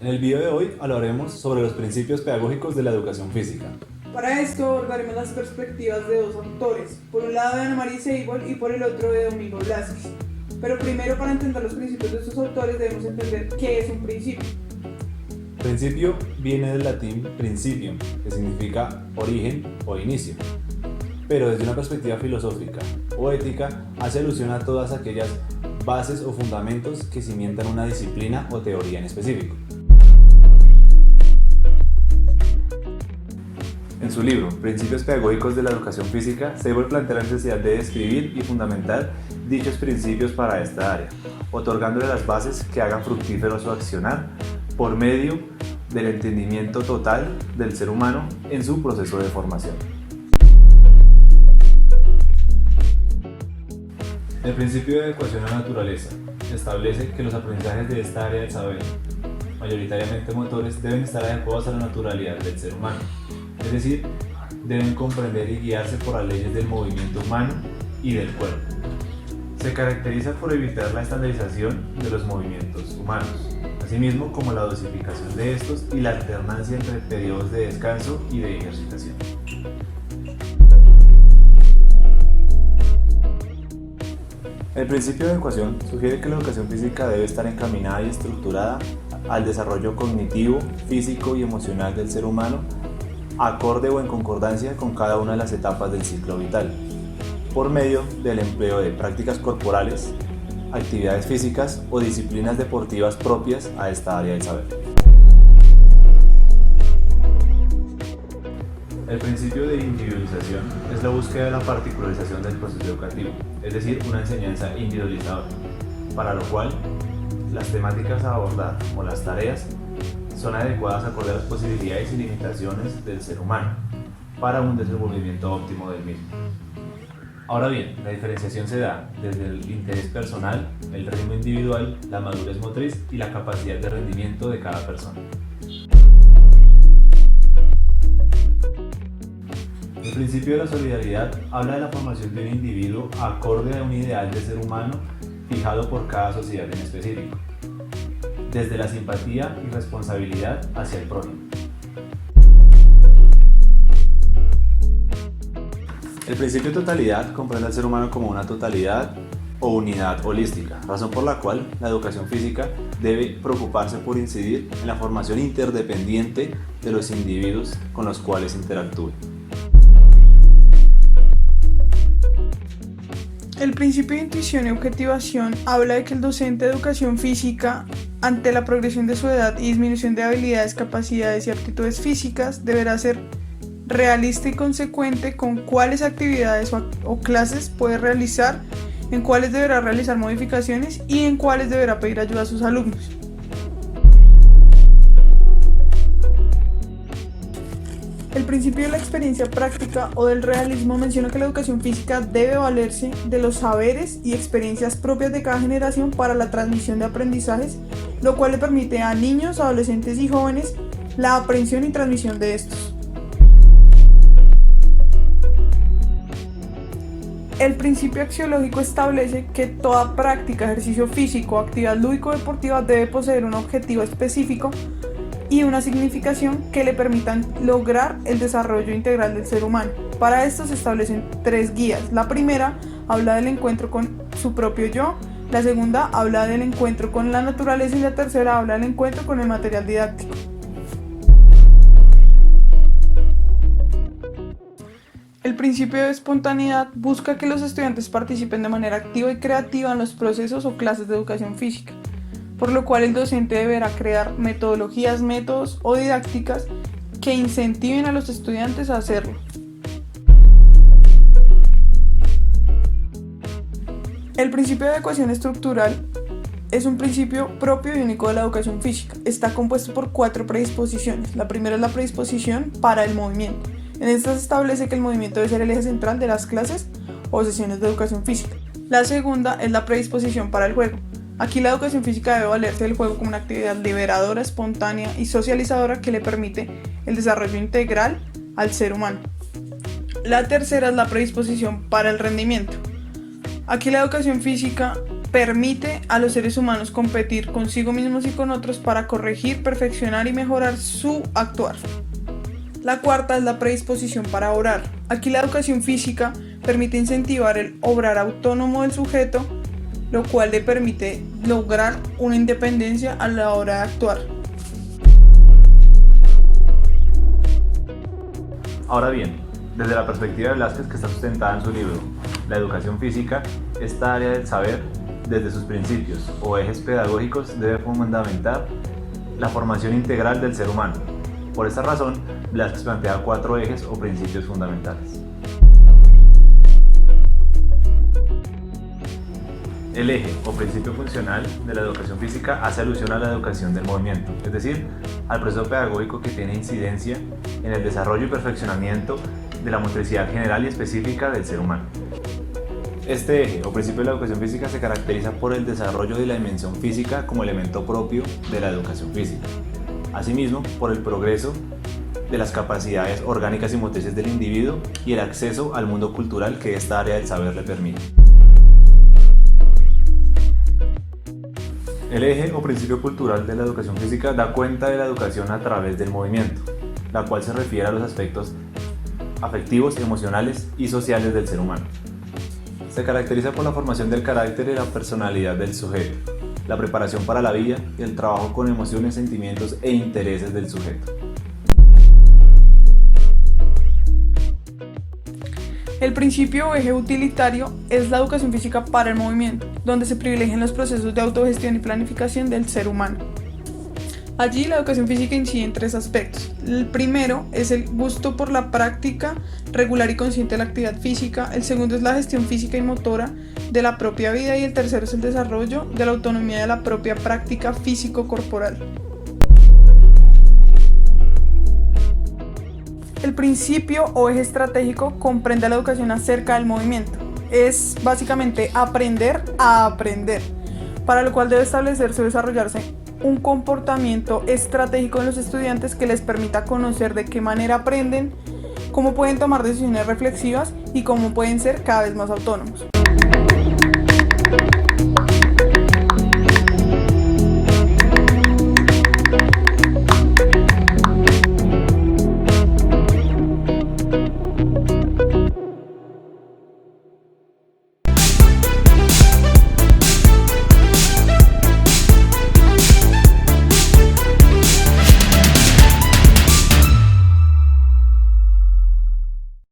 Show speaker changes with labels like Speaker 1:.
Speaker 1: En el video de hoy hablaremos sobre los principios pedagógicos de la educación física.
Speaker 2: Para esto abordaremos las perspectivas de dos autores, por un lado de Ana María Seibol y por el otro de Domingo Blázquez. Pero primero, para entender los principios de estos autores debemos entender qué es un principio.
Speaker 1: Principio viene del latín principium, que significa origen o inicio, pero desde una perspectiva filosófica o ética hace alusión a todas aquellas bases o fundamentos que cimientan una disciplina o teoría en específico. En su libro Principios pedagógicos de la educación física, Seibol plantea la necesidad de describir y fundamentar dichos principios para esta área, otorgándole las bases que hagan fructífero su accionar por medio del entendimiento total del ser humano en su proceso de formación. El principio de adecuación a la naturaleza establece que los aprendizajes de esta área del saber, mayoritariamente motores, deben estar adecuados a la naturalidad del ser humano, es decir, deben comprender y guiarse por las leyes del movimiento humano y del cuerpo. Se caracteriza por evitar la estandarización de los movimientos humanos, asimismo como la dosificación de estos y la alternancia entre periodos de descanso y de ejercitación. El principio de adecuación sugiere que la educación física debe estar encaminada y estructurada al desarrollo cognitivo, físico y emocional del ser humano, acorde o en concordancia con cada una de las etapas del ciclo vital, por medio del empleo de prácticas corporales, actividades físicas o disciplinas deportivas propias a esta área del saber. El principio de individualización es la búsqueda de la particularización del proceso educativo, es decir, una enseñanza individualizadora, para lo cual las temáticas a abordar o las tareas son adecuadas acorde a las posibilidades y limitaciones del ser humano para un desenvolvimiento óptimo del mismo. Ahora bien, la diferenciación se da desde el interés personal, el ritmo individual, la madurez motriz y la capacidad de rendimiento de cada persona. El principio de la solidaridad habla de la formación de un individuo acorde a un ideal de ser humano fijado por cada sociedad en específico, desde la simpatía y responsabilidad hacia el prójimo. El principio de totalidad comprende al ser humano como una totalidad o unidad holística, razón por la cual la educación física debe preocuparse por incidir en la formación interdependiente de los individuos con los cuales interactúe.
Speaker 2: El principio de intuición y objetivación habla de que el docente de educación física, ante la progresión de su edad y disminución de habilidades, capacidades y aptitudes físicas, deberá ser realista y consecuente con cuáles actividades o clases puede realizar, en cuáles deberá realizar modificaciones y en cuáles deberá pedir ayuda a sus alumnos. El principio de la experiencia práctica o del realismo menciona que la educación física debe valerse de los saberes y experiencias propias de cada generación para la transmisión de aprendizajes, lo cual le permite a niños, adolescentes y jóvenes la aprehensión y transmisión de estos. El principio axiológico establece que toda práctica, ejercicio físico o actividad lúdico-deportiva debe poseer un objetivo específico y una significación que le permitan lograr el desarrollo integral del ser humano. Para esto se establecen 3 guías. La primera habla del encuentro con su propio yo, la segunda habla del encuentro con la naturaleza y la tercera habla del encuentro con el material didáctico. El principio de espontaneidad busca que los estudiantes participen de manera activa y creativa en los procesos o clases de educación física, por lo cual el docente deberá crear metodologías, métodos o didácticas que incentiven a los estudiantes a hacerlo. El principio de adecuación estructural es un principio propio y único de la educación física. Está compuesto por 4 predisposiciones. La primera es la predisposición para el movimiento. En esta se establece que el movimiento debe ser el eje central de las clases o sesiones de educación física. La segunda es la predisposición para el juego. Aquí la educación física debe valerse del juego como una actividad liberadora, espontánea y socializadora que le permite el desarrollo integral al ser humano. La tercera es la predisposición para el rendimiento. Aquí la educación física permite a los seres humanos competir consigo mismos y con otros para corregir, perfeccionar y mejorar su actuar. La cuarta es la predisposición para obrar. Aquí la educación física permite incentivar el obrar autónomo del sujeto, lo cual le permite lograr una independencia a la hora de actuar.
Speaker 1: Ahora bien, desde la perspectiva de Velázquez, que está sustentada en su libro La educación física, esta área del saber, desde sus principios o ejes pedagógicos, debe fundamentar la formación integral del ser humano. Por esta razón, Velázquez plantea 4 ejes o principios fundamentales. El eje o principio funcional de la educación física hace alusión a la educación del movimiento, es decir, al proceso pedagógico que tiene incidencia en el desarrollo y perfeccionamiento de la motricidad general y específica del ser humano. Este eje o principio de la educación física se caracteriza por el desarrollo de la dimensión física como elemento propio de la educación física. Asimismo, por el progreso de las capacidades orgánicas y motrices del individuo y el acceso al mundo cultural que esta área del saber le permite. El eje o principio cultural de la educación física da cuenta de la educación a través del movimiento, la cual se refiere a los aspectos afectivos, emocionales y sociales del ser humano. Se caracteriza por la formación del carácter y la personalidad del sujeto, la preparación para la vida y el trabajo con emociones, sentimientos e intereses del sujeto.
Speaker 2: El principio o eje utilitario es la educación física para el movimiento, donde se privilegian los procesos de autogestión y planificación del ser humano. Allí la educación física incide en 3 aspectos. El primero es el gusto por la práctica regular y consciente de la actividad física, el segundo es la gestión física y motora de la propia vida y el tercero es el desarrollo de la autonomía de la propia práctica físico-corporal. El principio o eje estratégico comprende la educación acerca del movimiento. Es básicamente aprender a aprender, para lo cual debe establecerse o desarrollarse un comportamiento estratégico en los estudiantes que les permita conocer de qué manera aprenden, cómo pueden tomar decisiones reflexivas y cómo pueden ser cada vez más autónomos.